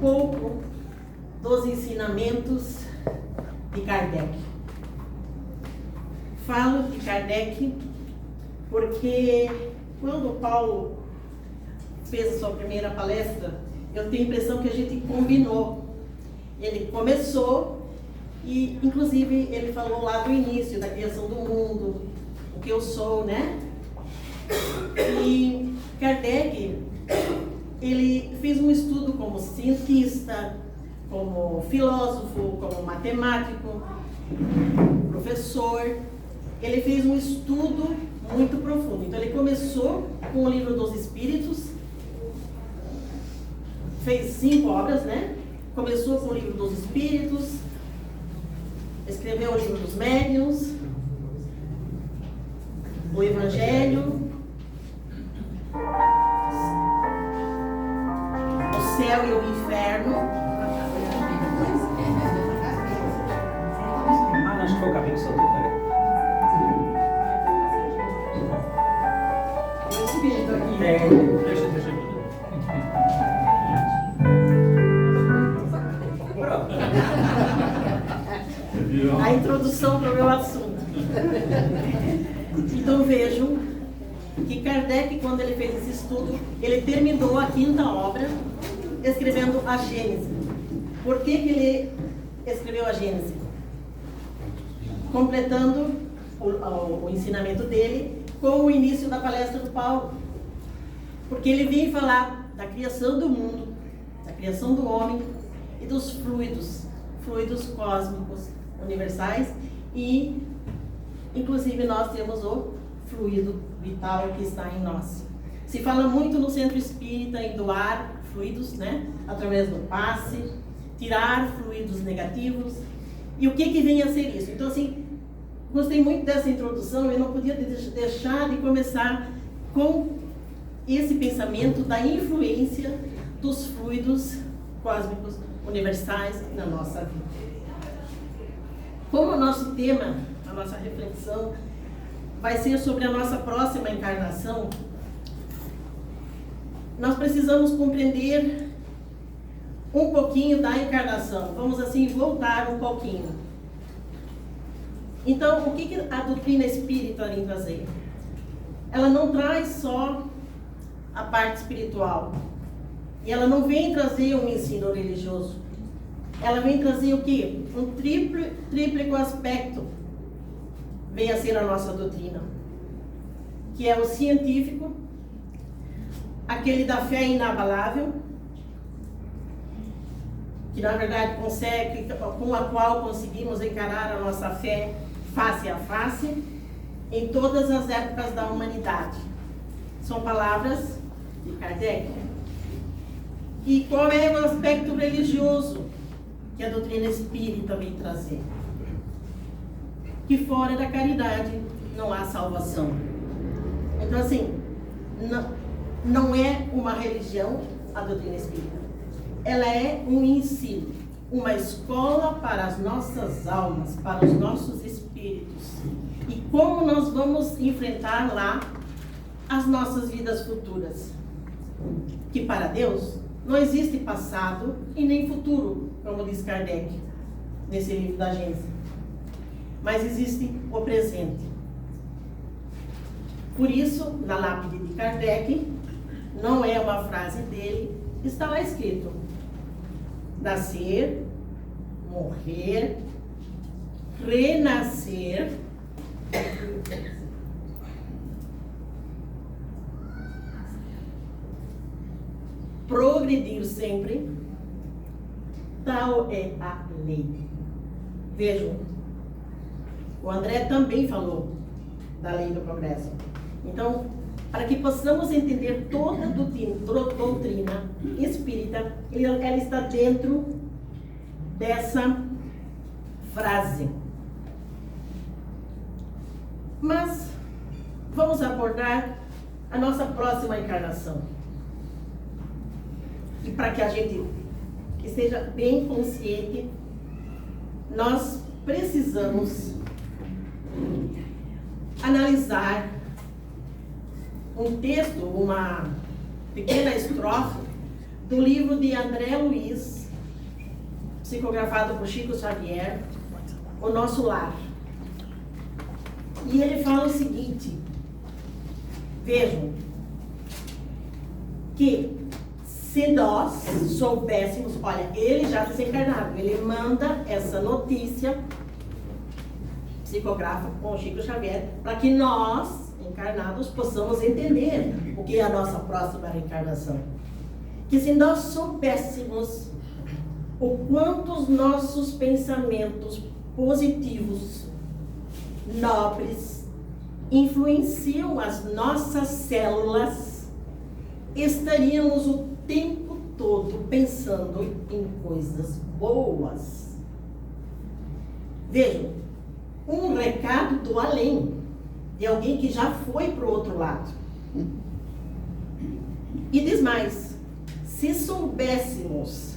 pouco dos ensinamentos de Kardec. Falo de Kardec porque quando Paulo fez a sua primeira palestra, eu tenho a impressão que a gente combinou. Ele começou e, inclusive, ele falou lá do início da criação do mundo, o que eu sou, né? E Kardec, ele fez um estudo como cientista, como filósofo, como matemático, professor. Ele fez um estudo muito profundo. Então ele começou com o Livro dos Espíritos, fez 5 obras, né? Começou com o Livro dos Espíritos, escreveu o Livro dos Médiuns, o Evangelho, o Céu e o Inferno. Acho que foi o caminho solto, né? O Espírito aqui. Deixa. A introdução para o meu assunto. Então vejam que Kardec, quando ele fez esse estudo, ele terminou a 5ª obra escrevendo a Gênese. Por que ele escreveu a Gênese? Completando o ensinamento dele com o início da palestra do Paulo. Porque ele vinha falar da criação do mundo, da criação do homem e dos fluidos cósmicos, universais, e inclusive nós temos o fluido vital que está em nós. Se fala muito no centro espírita em doar fluidos, né, através do passe, tirar fluidos negativos. E o que vem a ser isso? Então, assim, gostei muito dessa introdução. Eu não podia deixar de começar com esse pensamento da influência dos fluidos cósmicos universais na nossa vida. Como o nosso tema, a nossa reflexão, vai ser sobre a nossa próxima encarnação, nós precisamos compreender um pouquinho da encarnação. Vamos assim voltar um pouquinho. Então, o que a doutrina espírita vem trazer? Ela não traz só a parte espiritual. E ela não vem trazer um ensino religioso. Ela vem trazer o quê? Um tríplico aspecto. Vem a ser a nossa doutrina. Que é o científico, aquele da fé inabalável, que na verdade com a qual conseguimos encarar a nossa fé face a face, em todas as épocas da humanidade. São palavras de Kardec. E qual é o aspecto religioso que a doutrina espírita vem trazer? Que fora da caridade não há salvação. Então, assim, não é uma religião a doutrina espírita. Ela é um ensino, uma escola para as nossas almas, para os nossos espíritos. E como nós vamos enfrentar lá as nossas vidas futuras. Que para Deus não existe passado e nem futuro, como diz Kardec, nesse livro da Gênese. Mas existe o presente. Por isso, na lápide de Kardec, não é uma frase dele, está lá escrito: nascer, morrer, renascer, progredir sempre, tal é a lei. Vejam, o André também falou da lei do progresso. Então, para que possamos entender toda a doutrina espírita, ela está dentro dessa frase. Mas vamos abordar a nossa próxima encarnação. E para que a gente esteja bem consciente, nós precisamos analisar um texto, uma pequena estrofe do livro de André Luiz, psicografado por Chico Xavier, O Nosso Lar. E ele fala o seguinte: vejam, que se nós soubéssemos, olha, ele já desencarnado, ele manda essa notícia psicográfica com Chico Xavier, para que nós, encarnados, possamos entender o que é a nossa próxima reencarnação. Que se nós soubéssemos o quanto os nossos pensamentos positivos, nobres, influenciam as nossas células, estaríamos o tempo todo pensando em coisas boas. Vejam, um recado do além, de alguém que já foi para o outro lado. E diz mais: se soubéssemos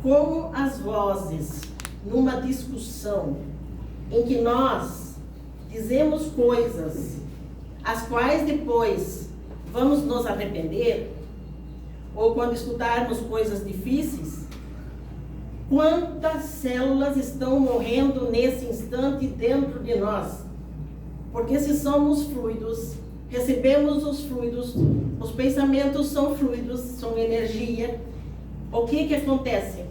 como as vozes, numa discussão em que nós dizemos coisas as quais depois vamos nos arrepender, ou quando escutarmos coisas difíceis, quantas células estão morrendo nesse instante dentro de nós? Porque se somos fluidos, recebemos os fluidos, os pensamentos são fluidos, são energia, o que acontece?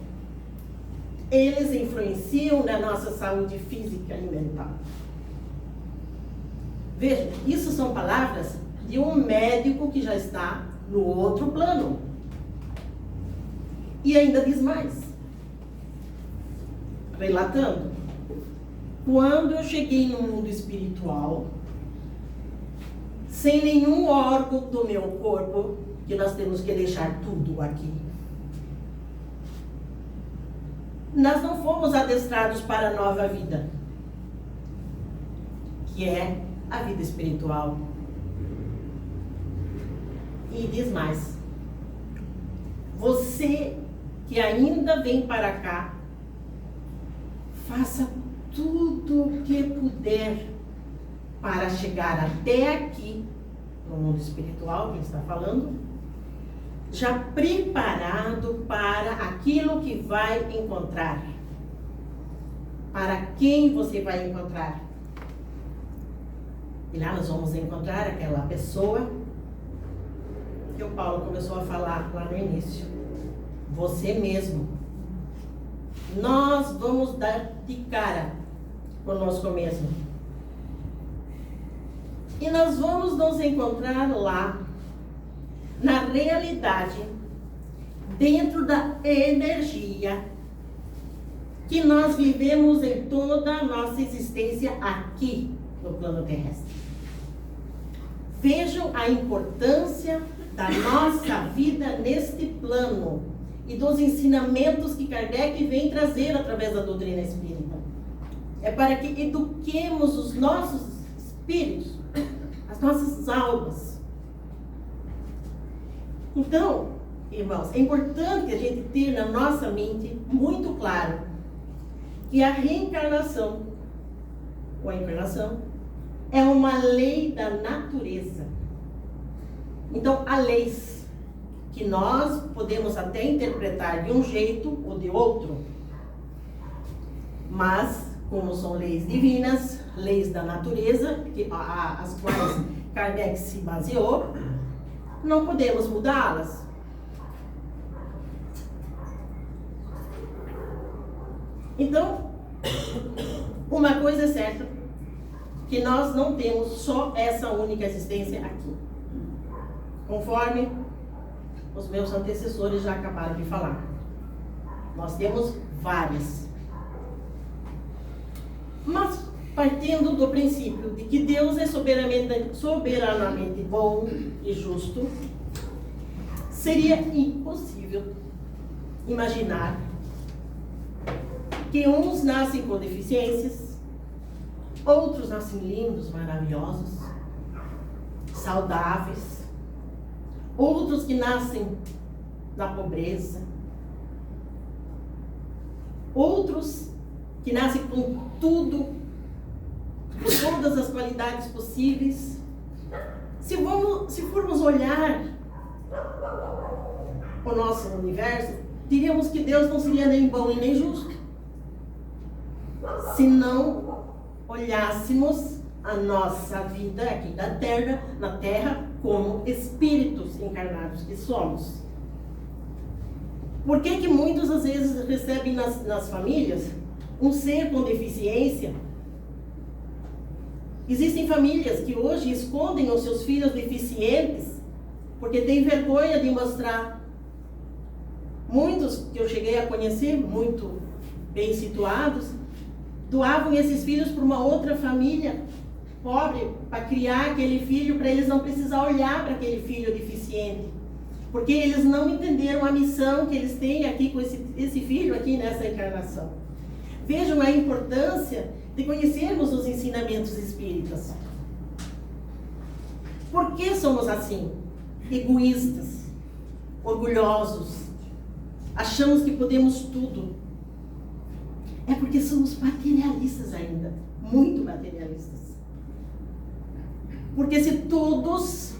Eles influenciam na nossa saúde física e mental. Veja, isso são palavras de um médico que já está no outro plano. E ainda diz mais. Relatando, quando eu cheguei no mundo espiritual, sem nenhum órgão do meu corpo, que nós temos que deixar tudo aqui, nós não fomos adestrados para a nova vida, que é a vida espiritual. E diz mais: você que ainda vem para cá, faça tudo o que puder para chegar até aqui, no mundo espiritual, quem está falando, já preparado para aquilo que vai encontrar. Para quem você vai encontrar? E lá nós vamos encontrar aquela pessoa que o Paulo começou a falar lá no início. Você mesmo. Nós vamos dar de cara conosco mesmo. E nós vamos nos encontrar lá, na realidade, dentro da energia que nós vivemos em toda a nossa existência aqui no plano terrestre. Vejam a importância da nossa vida neste plano e dos ensinamentos que Kardec vem trazer através da doutrina espírita. É para que eduquemos os nossos espíritos, as nossas almas. Então, irmãos, é importante a gente ter na nossa mente muito claro que a reencarnação, ou a encarnação, é uma lei da natureza. Então, há leis que nós podemos até interpretar de um jeito ou de outro, mas, como são leis divinas, leis da natureza, as quais Kardec se baseou, não podemos mudá-las. Então, uma coisa é certa, que nós não temos só essa única existência aqui. Conforme os meus antecessores já acabaram de falar. Nós temos várias. Mas, partindo do princípio de que Deus é soberanamente bom e justo, seria impossível imaginar que uns nascem com deficiências, outros nascem lindos, maravilhosos, saudáveis, outros que nascem na pobreza, outros que nascem com tudo, com todas as qualidades possíveis. Se formos olhar o nosso universo, diríamos que Deus não seria nem bom e nem justo se não olhássemos a nossa vida aqui na Terra como espíritos encarnados que somos. Por que que muitos às vezes recebem nas famílias um ser com deficiência? Existem famílias que hoje escondem os seus filhos deficientes porque têm vergonha de mostrar. Muitos que eu cheguei a conhecer, muito bem situados, doavam esses filhos para uma outra família pobre para criar aquele filho, para eles não precisar olhar para aquele filho deficiente, porque eles não entenderam a missão que eles têm aqui com esse filho aqui nessa encarnação. Vejam a importância de conhecermos os ensinamentos espíritas. Por que somos assim? Egoístas, orgulhosos, achamos que podemos tudo. É porque somos materialistas ainda, muito materialistas. Porque se todos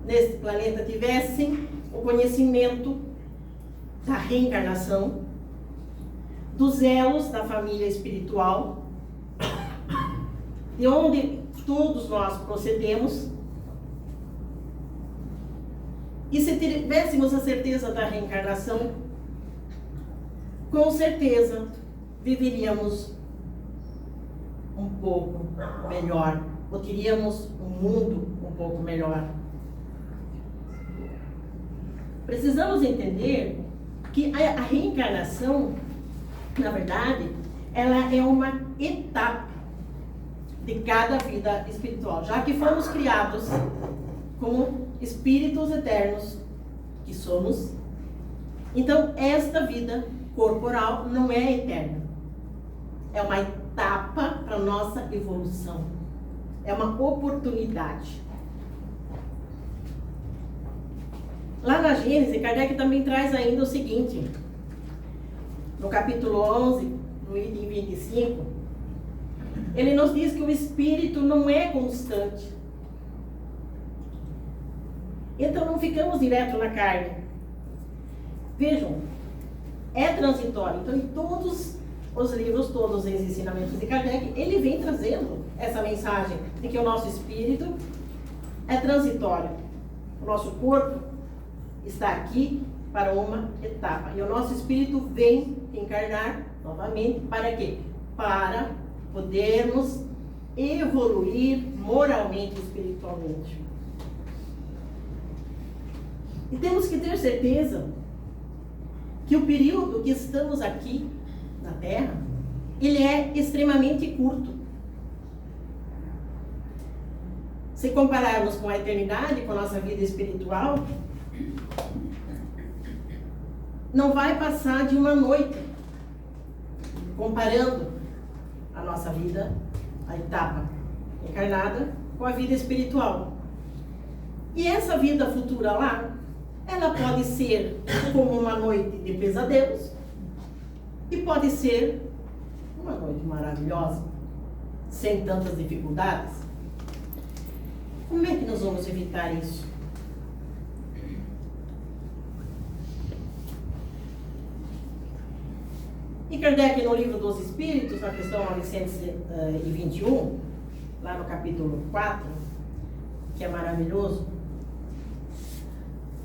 neste planeta tivessem o conhecimento da reencarnação, dos elos da família espiritual, de onde todos nós procedemos, e se tivéssemos a certeza da reencarnação, com certeza viveríamos um pouco melhor, ou teríamos um mundo um pouco melhor. Precisamos entender que a reencarnação, na verdade, ela é uma etapa de cada vida espiritual, já que fomos criados como espíritos eternos que somos. Então, esta vida corporal não é eterna. É uma etapa para a nossa evolução. É uma oportunidade. Lá na Gênesis, Kardec também traz ainda o seguinte. No capítulo 11, no item 25, ele nos diz que o espírito não é constante. Então não ficamos direto na carne. Vejam, é transitório. Então em todos os livros, todos os ensinamentos de Kardec, ele vem trazendo essa mensagem de que o nosso espírito é transitório. O nosso corpo está aqui para uma etapa. E o nosso espírito vem encarnar novamente para quê? Para podermos evoluir moralmente e espiritualmente. E temos que ter certeza que o período que estamos aqui na Terra, ele é extremamente curto. Se compararmos com a eternidade, com a nossa vida espiritual, não vai passar de uma noite, comparando a nossa vida, a etapa encarnada, com a vida espiritual. E essa vida futura lá, ela pode ser como uma noite de pesadelos e pode ser uma noite maravilhosa, sem tantas dificuldades. Como é que nós vamos evitar isso? E Kardec, no livro dos Espíritos, na questão 921, lá no capítulo 4, que é maravilhoso,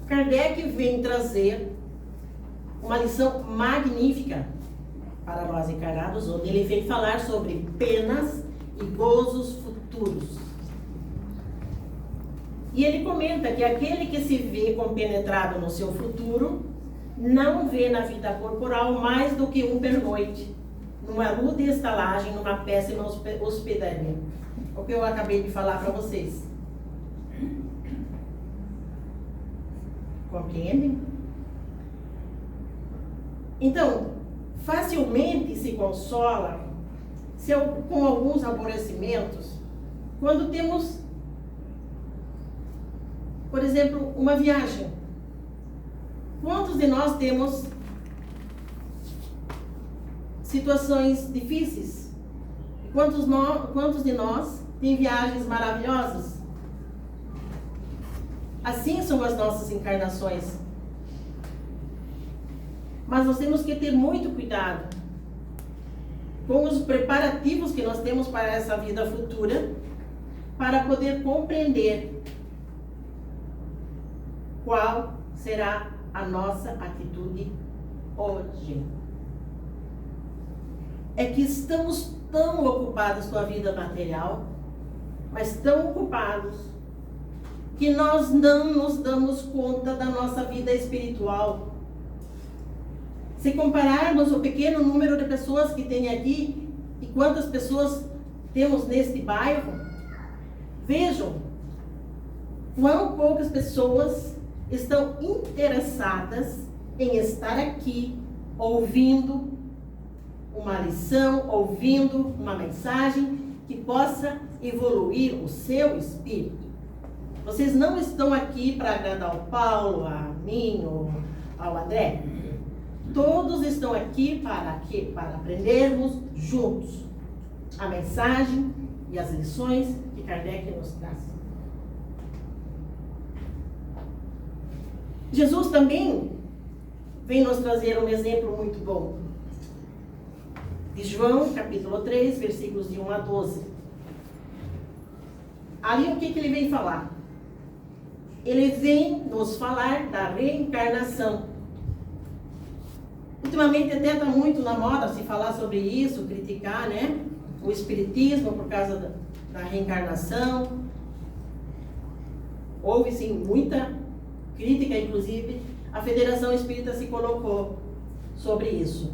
Kardec vem trazer uma lição magnífica para nós encarnados, onde ele vem falar sobre penas e gozos futuros. E ele comenta que aquele que se vê compenetrado no seu futuro não vê na vida corporal mais do que um pernoite, numa rude estalagem, numa péssima hospedaria. O que eu acabei de falar para vocês. Compreendem? Então, facilmente se consola com alguns aborrecimentos quando temos, por exemplo, uma viagem. Quantos de nós temos situações difíceis? Quantos de nós têm viagens maravilhosas? Assim são as nossas encarnações. Mas nós temos que ter muito cuidado com os preparativos que nós temos para essa vida futura, para poder compreender qual será a nossa atitude hoje. É que estamos tão ocupados com a vida material, mas tão ocupados, que nós não nos damos conta da nossa vida espiritual. Se compararmos o pequeno número de pessoas que tem aqui e quantas pessoas temos neste bairro, vejam quão poucas pessoas estão interessadas em estar aqui ouvindo uma lição, ouvindo uma mensagem que possa evoluir o seu espírito. Vocês não estão aqui para agradar ao Paulo, a mim ou ao André. Todos estão aqui para quê? Para aprendermos juntos a mensagem e as lições que Kardec nos traz. Jesus também vem nos trazer um exemplo muito bom. De João, capítulo 3, versículos de 1 a 12. Ali o que ele vem falar? Ele vem nos falar da reencarnação. Ultimamente até está muito na moda se falar sobre isso, criticar, né? O espiritismo por causa da reencarnação. Houve sim muita crítica, inclusive a Federação Espírita se colocou sobre isso.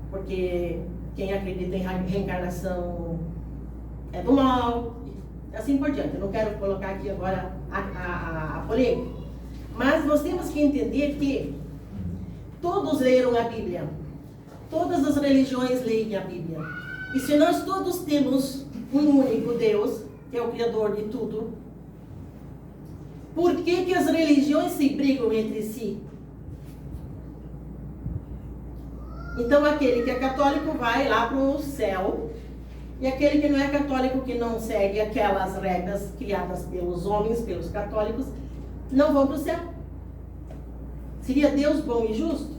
Porque quem acredita em reencarnação é do mal, assim por diante. Eu não quero colocar aqui agora a polêmica. Mas nós temos que entender que todos leram a Bíblia. Todas as religiões leem a Bíblia. E se nós todos temos um único Deus, que é o Criador de tudo, por que as religiões se brigam entre si? Então aquele que é católico vai lá para o céu, e aquele que não é católico, que não segue aquelas regras criadas pelos homens, pelos católicos, não vão para o céu. Seria Deus bom e justo?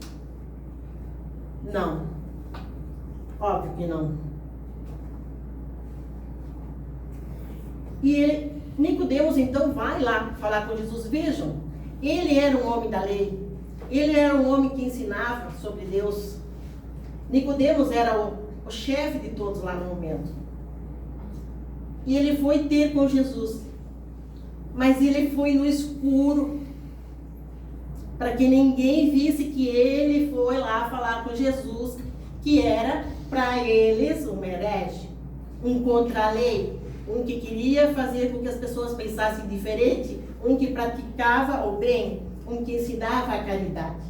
Não. Óbvio que não. E Nicodemos então vai lá falar com Jesus. Vejam, ele era um homem da lei. Ele era um homem que ensinava sobre Deus. Nicodemos era o chefe de todos lá no momento. E ele foi ter com Jesus. Mas ele foi no escuro, para que ninguém visse que ele foi lá falar com Jesus, que era para eles um herege, um contra-lei, um que queria fazer com que as pessoas pensassem diferente, um que praticava o bem, um que ensinava a caridade,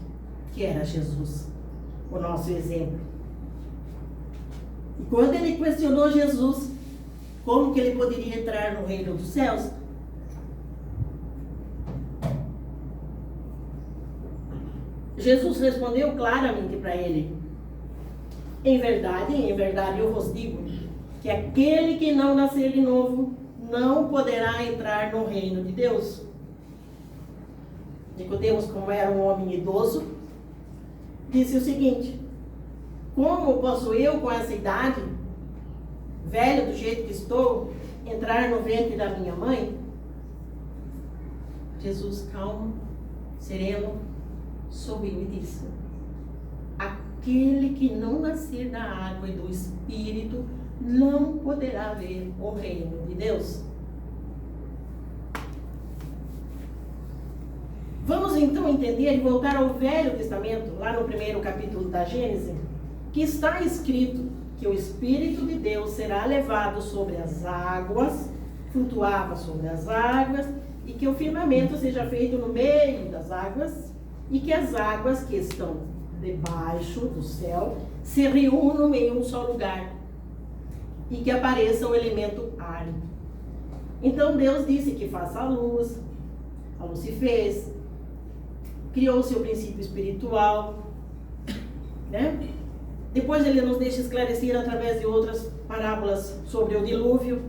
que era Jesus, o nosso exemplo. E quando ele questionou Jesus, como que ele poderia entrar no reino dos céus, Jesus respondeu claramente para ele: em verdade eu vos digo, que aquele que não nascer de novo não poderá entrar no reino de Deus. Nicodemos, como era um homem idoso, disse o seguinte: como posso eu, com essa idade, velho do jeito que estou, entrar no ventre da minha mãe? Jesus, calmo, sereno, sorriu e disse: aquele que não nascer da água e do Espírito não poderá ver o reino de Deus. Vamos então entender e voltar ao Velho Testamento, lá no primeiro capítulo da Gênesis, que está escrito que o Espírito de Deus será levado sobre as águas, flutuava sobre as águas, e que o firmamento seja feito no meio das águas, e que as águas que estão debaixo do céu se reúnam em um só lugar, e que apareça o elemento ar. Então Deus disse que faça a luz se fez, criou-se o princípio espiritual, né? Depois ele nos deixa esclarecer através de outras parábolas sobre o dilúvio,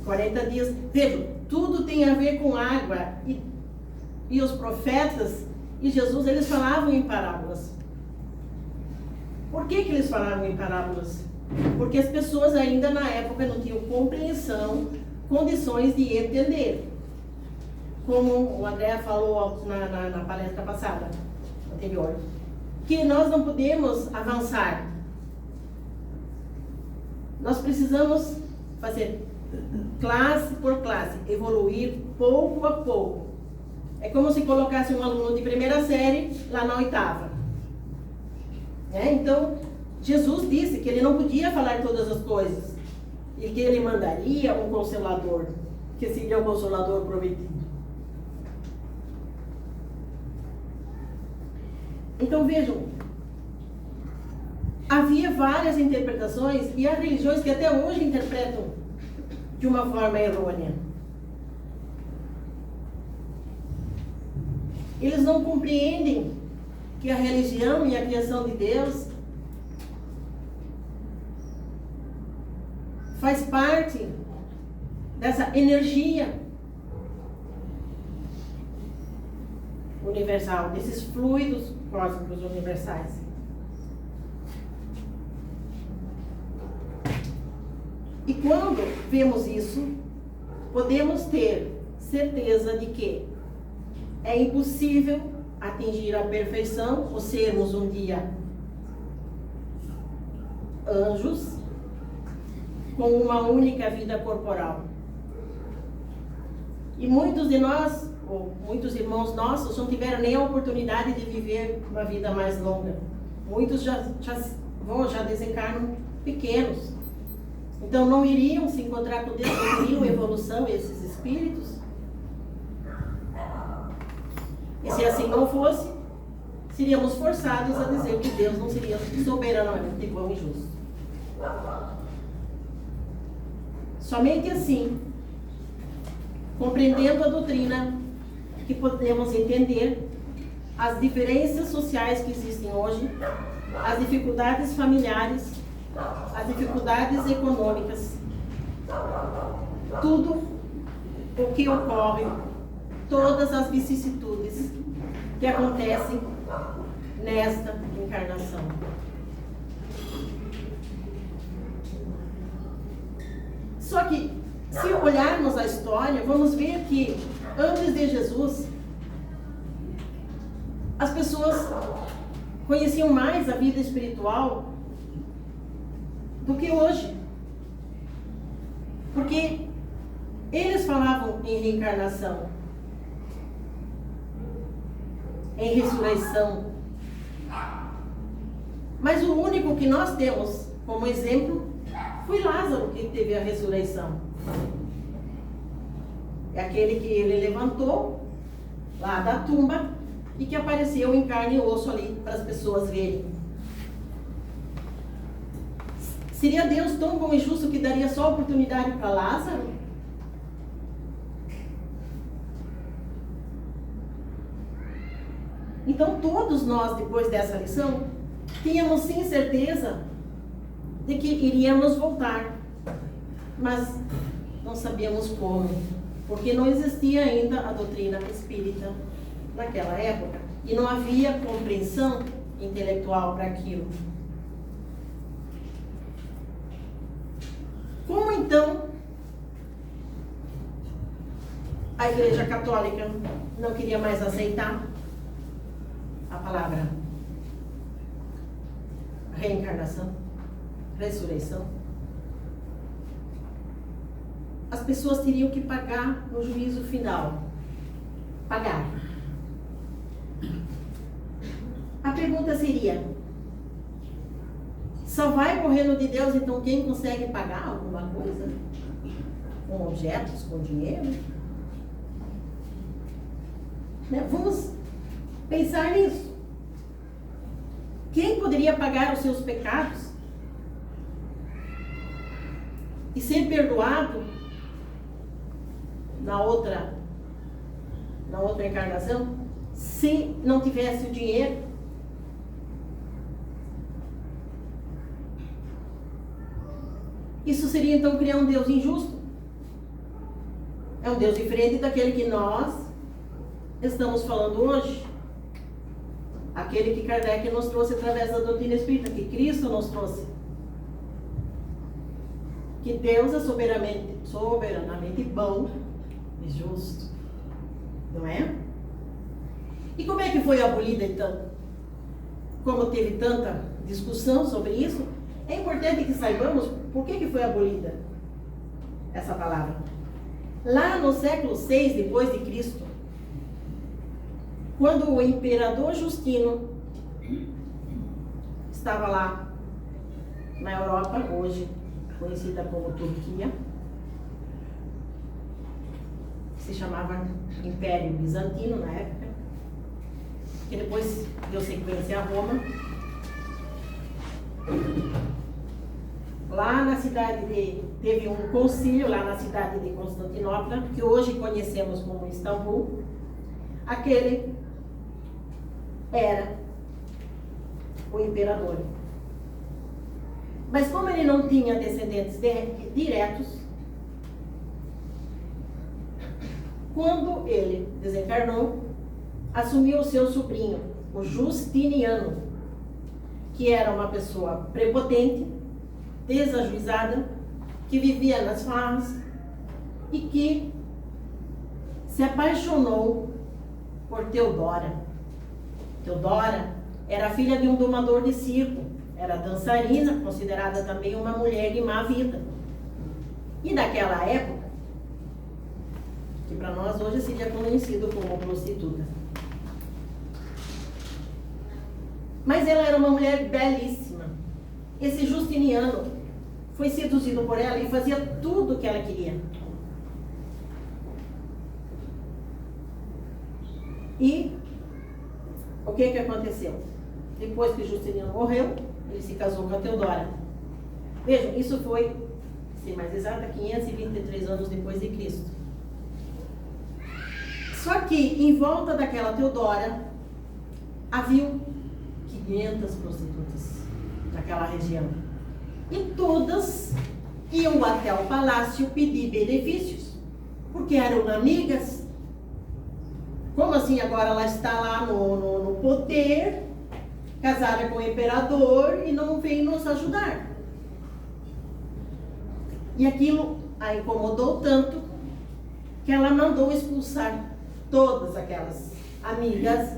40 dias. Vejam, tudo tem a ver com água, e os profetas e Jesus, eles falavam em parábolas. Por que eles falavam em parábolas? Porque as pessoas ainda na época não tinham compreensão, condições de entender. Como o André falou na palestra passada, anterior, que nós não podemos avançar. Nós precisamos fazer classe por classe, evoluir pouco a pouco. É como se colocasse um aluno de primeira série lá na oitava. Então, Jesus disse que ele não podia falar todas as coisas e que ele mandaria um consolador, que seria o consolador prometido. Então vejam, havia várias interpretações e há religiões que até hoje interpretam de uma forma errônea. Eles não compreendem que a religião e a criação de Deus faz parte dessa energia universal, desses fluidos cósmicos universais. E quando vemos isso, podemos ter certeza de que é impossível atingir a perfeição ou sermos um dia anjos com uma única vida corporal. E muitos de nós, ou muitos irmãos nossos, não tiveram nem a oportunidade de viver uma vida mais longa. Muitos já desencarnam pequenos. Então não iriam se encontrar com Deus, não teriam evolução esses espíritos. E se assim não fosse, seríamos forçados a dizer que Deus não seria soberanamente bom e justo. Somente assim, compreendendo a doutrina, que podemos entender as diferenças sociais que existem hoje, as dificuldades familiares, as dificuldades econômicas, tudo o que ocorre, todas as vicissitudes que acontecem nesta encarnação. Só que, se olharmos a história, vamos ver que antes de Jesus, as pessoas conheciam mais a vida espiritual do que hoje. Porque eles falavam em reencarnação, em ressurreição. Mas o único que nós temos como exemplo foi Lázaro, que teve a ressurreição. É aquele que ele levantou lá da tumba e que apareceu em carne e osso ali para as pessoas verem. Seria Deus tão bom e justo que daria só oportunidade para Lázaro? Então todos nós, depois dessa lição, tínhamos sim certeza de que iríamos voltar, mas não sabíamos como, porque não existia ainda a doutrina espírita naquela época e não havia compreensão intelectual para aquilo. Como então a Igreja Católica não queria mais aceitar a palavra reencarnação, ressurreição? As pessoas teriam que pagar no juízo final. Pagar. A pergunta seria: só vai com o reino de Deus, então quem consegue pagar alguma coisa? Com objetos, com dinheiro? Vamos pensar nisso. Quem poderia pagar os seus pecados e ser perdoado na outra encarnação, se não tivesse o dinheiro? Isso seria então criar um Deus injusto? É um Deus diferente daquele que nós estamos falando hoje. aquele que Kardec nos trouxe através da doutrina espírita, que Cristo nos trouxe. Que Deus é soberanamente bom e justo. Não é? E como é que foi abolida então? Como teve tanta discussão sobre isso, é importante que saibamos por que foi abolida essa palavra. Lá no século VI depois de Cristo, quando o imperador Justino estava lá na Europa, hoje conhecida como Turquia, se chamava Império Bizantino na época, que depois deu sequência a Roma. Lá na cidade teve um concílio lá na cidade de Constantinopla, que hoje conhecemos como Istambul. Aquele era o imperador. Mas como ele não tinha descendentes diretos, quando ele desencarnou, assumiu o seu sobrinho, o Justiniano, que era uma pessoa prepotente, desajuizada, que vivia nas farras e que se apaixonou por Teodora. Teodora era filha de um domador de circo, era dançarina, considerada também uma mulher de má vida. E naquela época, que para nós hoje seria conhecido como prostituta. Mas ela era uma mulher belíssima. Esse Justiniano foi seduzido por ela e fazia tudo o que ela queria. E o que aconteceu? Depois que Justiniano morreu, ele se casou com a Teodora. Vejam, isso foi, se mais exata, 523 anos depois de Cristo. Só que em volta daquela Teodora havia 500 prostitutas naquela região. E todas iam até o palácio pedir benefícios, porque eram amigas. Como assim agora ela está lá no poder, casada com o imperador e não vem nos ajudar? E aquilo a incomodou tanto que ela mandou expulsar todas aquelas amigas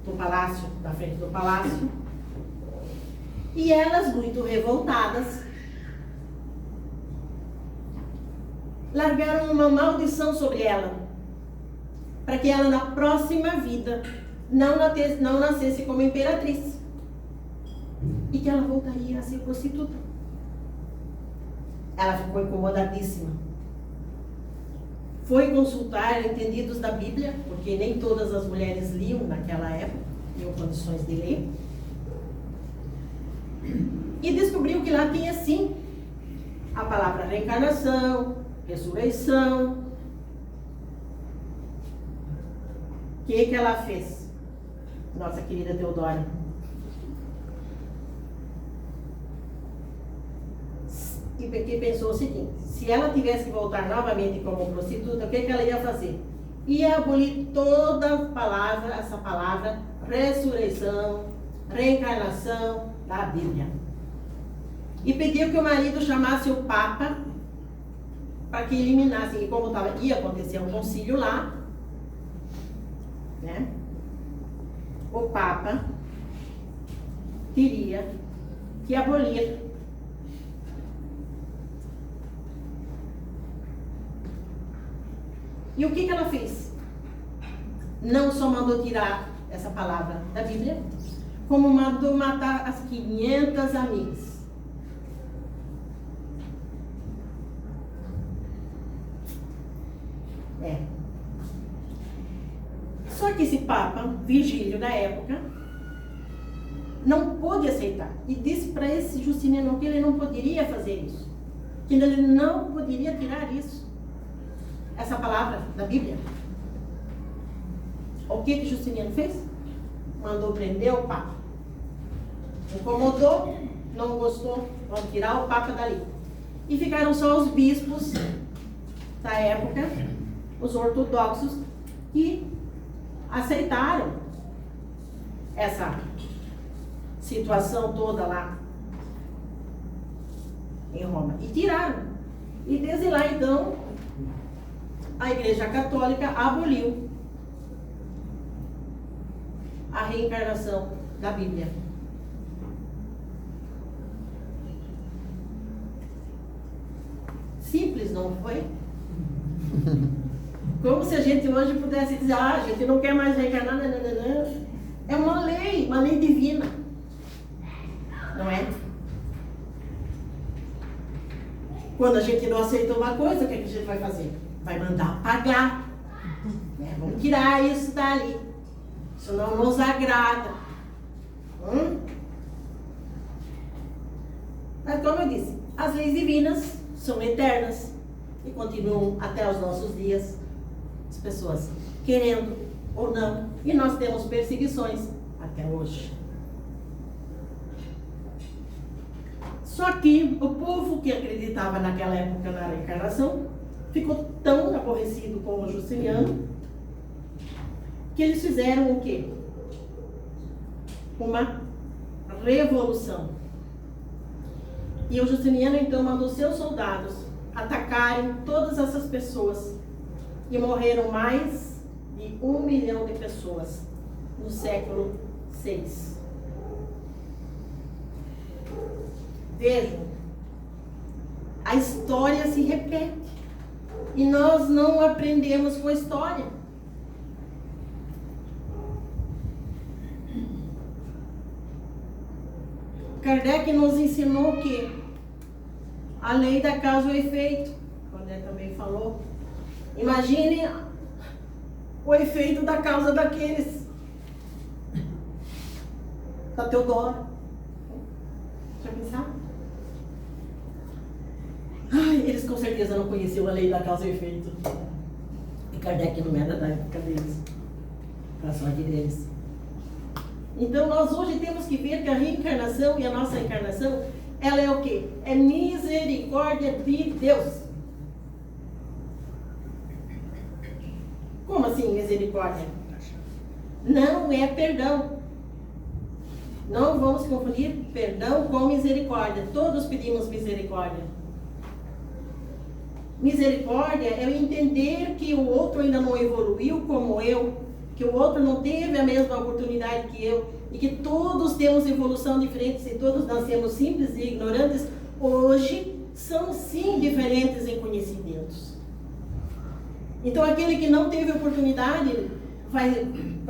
do palácio, da frente do palácio. E elas, muito revoltadas, largaram uma maldição sobre ela, para que ela na próxima vida não nascesse como imperatriz e que ela voltaria a ser prostituta. Ela ficou incomodadíssima. Foi consultar entendidos da Bíblia, porque nem todas as mulheres liam naquela época, tinham condições de ler. E descobriu que lá tinha sim a palavra reencarnação, ressurreição. O que ela fez? Nossa querida Teodora. E porque pensou o seguinte: se ela tivesse que voltar novamente como prostituta, o que ela ia fazer? Ia abolir toda a palavra, essa palavra, ressurreição, reencarnação da Bíblia. E pediu que o marido chamasse o Papa para que eliminasse. E como ia acontecer um concílio lá, né? O Papa teria que abolir E o que ela fez? Não só mandou tirar essa palavra da Bíblia, como mandou matar as 500 amigas. Só que esse Papa, Virgílio da época, não pôde aceitar. E disse para esse Justiniano que ele não poderia fazer isso. Que ele não poderia tirar isso. Essa palavra da Bíblia. O que Justiniano fez? Mandou prender o Papa. Incomodou, não gostou, vamos tirar o Papa dali. E ficaram só os bispos da época, os ortodoxos, que aceitaram essa situação toda lá em Roma. E tiraram. E desde lá, então, a Igreja Católica aboliu a reencarnação da Bíblia. Simples, não foi? Como se a gente hoje pudesse dizer, a gente não quer mais reencarnar, não. É uma lei divina. Não é? Quando a gente não aceita uma coisa, o que a gente vai fazer? Vai mandar apagar. Né? Vamos tirar isso dali. Isso não nos agrada. Mas como eu disse, as leis divinas são eternas e continuam até os nossos dias. As pessoas querendo ou não. E nós temos perseguições até hoje. Só que o povo que acreditava naquela época na reencarnação ficou tão aborrecido com o Justiniano que eles fizeram o quê? Uma revolução. E o Justiniano então mandou seus soldados atacarem todas essas pessoas e morreram mais de 1 milhão de pessoas no século VI. Vejam, a história se repete e nós não aprendemos com a história. Kardec nos ensinou o quê? A lei da causa e efeito. O André também falou. Imagine o efeito da causa daqueles. Da Teodora. Já pensaram? Eles com certeza não conheciam a lei da causa e efeito. E Kardec não era da época deles. Para sorte deles. Então nós hoje temos que ver que a reencarnação e a nossa encarnação, ela é o quê? É misericórdia de Deus. Como assim misericórdia? Não é perdão. Não vamos confundir perdão com misericórdia. Todos pedimos misericórdia. Misericórdia é o entender que o outro ainda não evoluiu como eu, que o outro não teve a mesma oportunidade que eu, e que todos temos evolução diferente, e todos nascemos simples e ignorantes, hoje são sim diferentes em conhecimentos. Então aquele que não teve oportunidade vai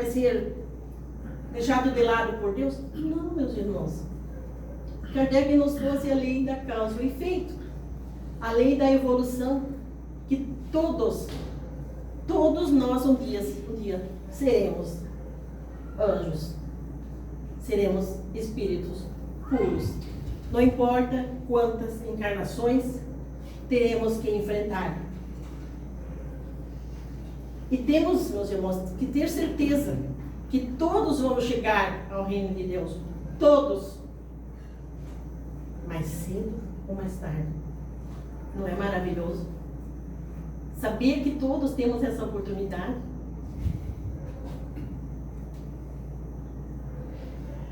ser deixado de lado por Deus? Não, meus irmãos. Kardec nos trouxe a lei da causa e efeito, a lei da evolução, que todos nós um dia seremos anjos, seremos espíritos puros. Não importa quantas encarnações teremos que enfrentar. E temos, meus irmãos, que ter certeza que todos vamos chegar ao reino de Deus. Todos. Mais cedo ou mais tarde. Não é maravilhoso? Saber que todos temos essa oportunidade.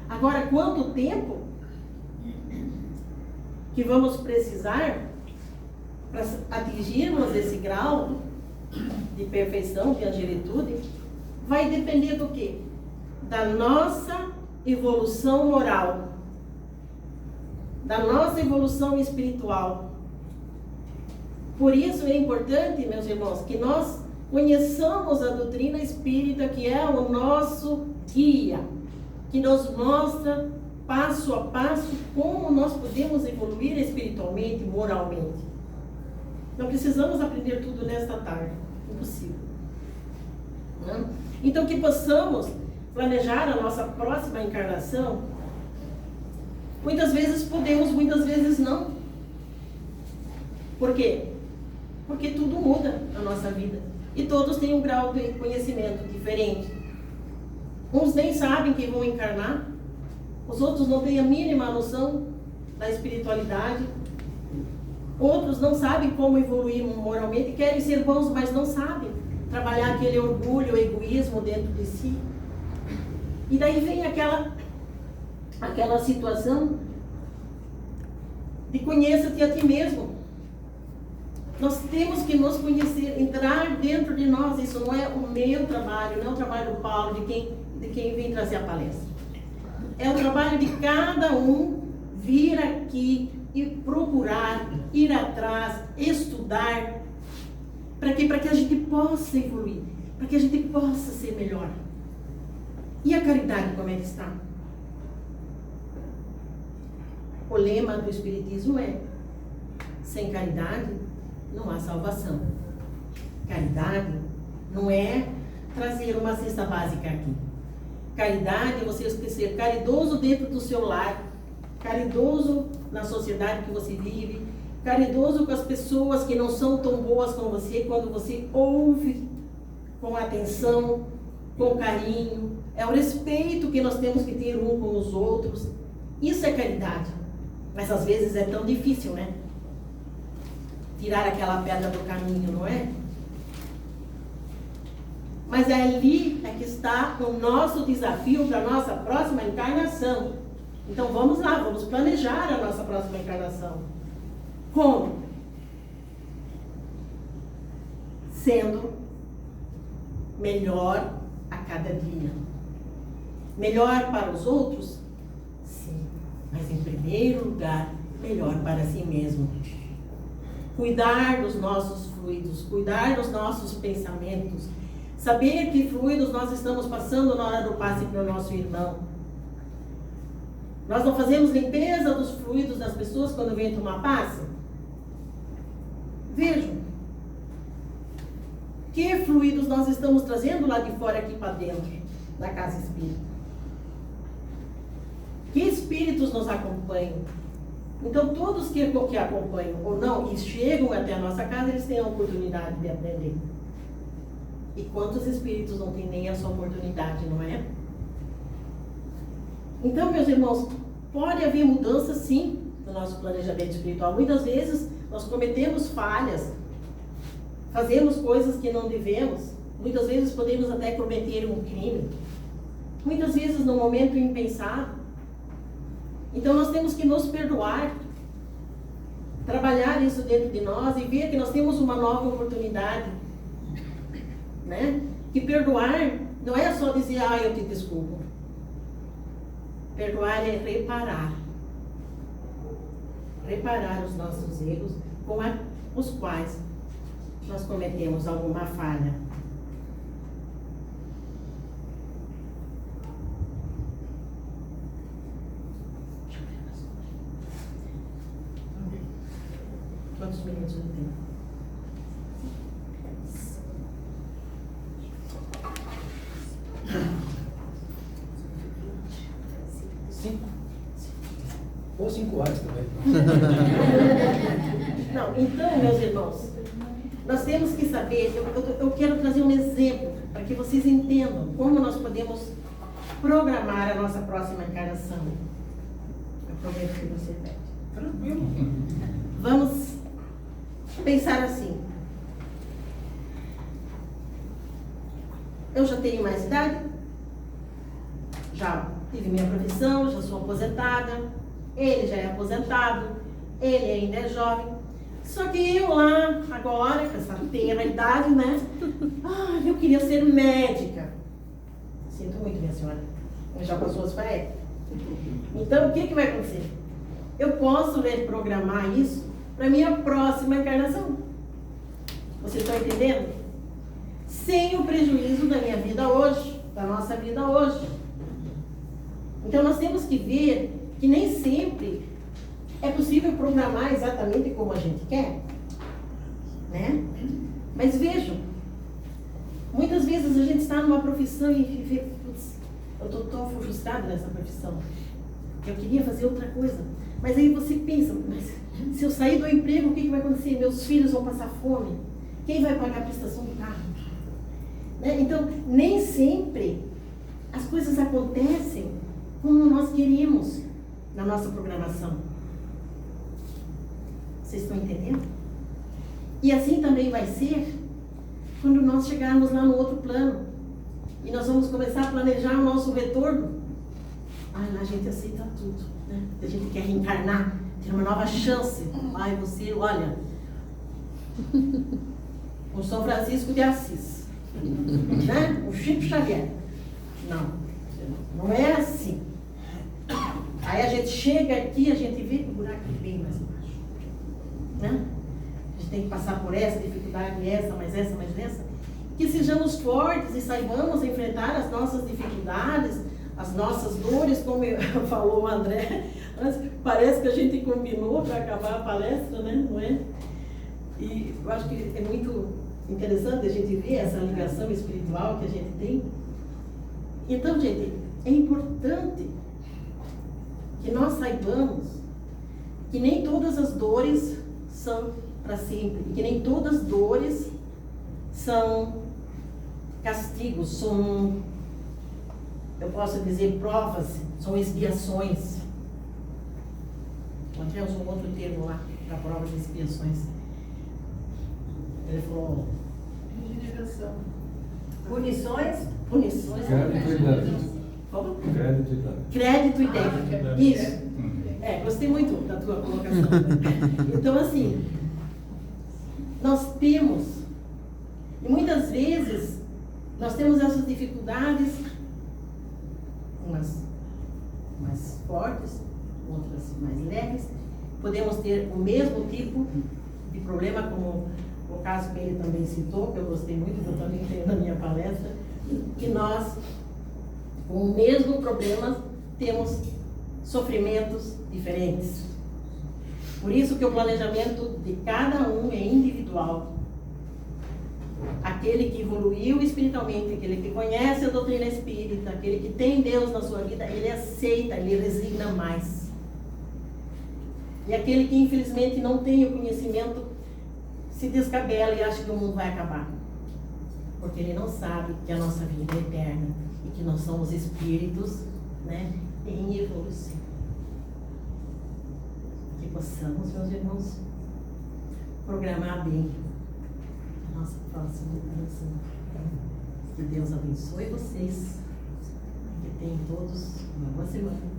Agora, quanto tempo que vamos precisar para atingirmos esse grau de perfeição, de angelitude, vai depender do quê? Da nossa evolução moral, da nossa evolução espiritual. Por isso é importante, meus irmãos, que nós conheçamos a doutrina espírita, que é o nosso guia, que nos mostra passo a passo como nós podemos evoluir espiritualmente, moralmente. Não precisamos aprender tudo nesta tarde, impossível. Não? Então que possamos planejar a nossa próxima encarnação. Muitas vezes podemos, muitas vezes não. Por quê? Porque tudo muda na nossa vida. E todos têm um grau de conhecimento diferente. Uns nem sabem que vão encarnar. Os outros não têm a mínima noção da espiritualidade. Outros não sabem como evoluir moralmente. Querem ser bons, mas não sabem trabalhar aquele orgulho, egoísmo dentro de si. E daí vem aquela situação de conheça-te a ti mesmo. Nós temos que nos conhecer, entrar dentro de nós. Isso não é o meu trabalho, não é o trabalho do Paulo, de quem vem trazer a palestra. É o trabalho de cada um vir aqui e procurar, ir atrás, estudar. Para quê? Para que a gente possa evoluir, para que a gente possa ser melhor. E a caridade, como é que está? O lema do Espiritismo é: sem caridade não há salvação. Caridade não é trazer uma cesta básica aqui. Caridade é você ser caridoso dentro do seu lar, caridoso na sociedade que você vive, caridoso com as pessoas que não são tão boas como você, quando você ouve com atenção, com carinho. É o respeito que nós temos que ter um com os outros. Isso é caridade. Mas às vezes é tão difícil, né? Tirar aquela pedra do caminho, não é? Mas é ali que está o nosso desafio para a nossa próxima encarnação. Então vamos lá, vamos planejar a nossa próxima encarnação. Como? Sendo melhor a cada dia. Melhor para os outros? Sim. Mas em primeiro lugar, melhor para si mesmo. Cuidar dos nossos fluidos, cuidar dos nossos pensamentos. Saber que fluidos nós estamos passando na hora do passe para o nosso irmão. Nós não fazemos limpeza dos fluidos das pessoas quando vem tomar passe? Vejam. Que fluidos nós estamos trazendo lá de fora aqui para dentro da casa espírita? Que espíritos nos acompanham? Então, todos que acompanham ou não e chegam até a nossa casa, eles têm a oportunidade de aprender. E quantos espíritos não têm nem essa oportunidade, não é? Então, meus irmãos, pode haver mudança sim no nosso planejamento espiritual. Muitas vezes nós cometemos falhas, fazemos coisas que não devemos, muitas vezes podemos até cometer um crime, muitas vezes no momento impensado. Então nós temos que nos perdoar, trabalhar isso dentro de nós e ver que nós temos uma nova oportunidade, né? Que perdoar não é só dizer, eu te desculpo. Perdoar é reparar. Reparar os nossos erros com os quais nós cometemos alguma falha. Quantos minutos eu tenho? 5. Ou 5 horas também. Não, então, meus irmãos, nós temos que saber, eu quero trazer um exemplo para que vocês entendam como nós podemos programar a nossa próxima encarnação. Eu prometo que você pede. Tranquilo. Vamos pensar assim. Eu já tenho mais idade? Já tive minha profissão, já sou aposentada. Ele já é aposentado. Ele ainda é jovem. Só que eu lá, agora, com essa tenra idade, né? Eu queria ser médica. Sinto muito, minha senhora. Já passou as férias. Então, o que vai acontecer? Eu posso reprogramar isso para minha próxima encarnação. Vocês estão entendendo? Sem o prejuízo da minha vida hoje, da nossa vida hoje. Então nós temos que ver que nem sempre é possível programar exatamente como a gente quer, né? Mas vejam, muitas vezes a gente está numa profissão e vê, putz, eu estou tão frustrado nessa profissão, eu queria fazer outra coisa. Mas aí você pensa, mas se eu sair do emprego, o que vai acontecer? Meus filhos vão passar fome? Quem vai pagar a prestação do carro? Né? Então, nem sempre as coisas acontecem como nós queríamos na nossa programação. Vocês estão entendendo? E assim também vai ser quando nós chegarmos lá no outro plano. e nós vamos começar a planejar o nosso retorno, ai, lá a gente aceita tudo, né? A gente quer reencarnar, ter uma nova chance. Ai, você, olha, o São Francisco de Assis, né? O Chico Xavier. Não é assim. Aí a gente chega aqui, a gente vê que o buraco é bem mais baixo, né? A gente tem que passar por essa dificuldade, essa, mais essa, mais essa. Que sejamos fortes e saibamos enfrentar as nossas dificuldades, as nossas dores, como falou o André. Parece que a gente combinou para acabar a palestra, né? Não é? E eu acho que é muito interessante a gente ver essa ligação espiritual que a gente tem. Então, gente, é importante que nós saibamos que nem todas as dores são para sempre, e que nem todas as dores são castigos, são, eu posso dizer, provas, são expiações. O André usou um outro termo lá, para prova de expiações. Ele falou... Regeneração. Punições. Crédito e débito. Como? Crédito e débito. Crédito e débito. Isso. Gostei muito da tua colocação. Então, assim, nós temos, e muitas vezes, nós temos essas dificuldades, umas mais fortes, outras mais leves. Podemos ter o mesmo tipo de problema, como o caso que ele também citou, que eu gostei muito, que eu também tenho na minha palestra, que nós, com o mesmo problema, temos sofrimentos diferentes. Por isso que o planejamento de cada um é individual. Aquele que evoluiu espiritualmente, aquele que conhece a doutrina espírita, aquele que tem Deus na sua vida, ele aceita, ele resigna mais. E aquele que infelizmente não tem o conhecimento, se descabela e acha que o mundo vai acabar. Porque ele não sabe que a nossa vida é eterna e que nós somos espíritos, né, em evolução. Que possamos, meus irmãos, programar bem a nossa próxima encarnação. Que Deus abençoe vocês, que tenham todos uma boa semana.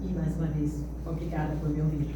E mais uma vez, obrigada por me ouvir.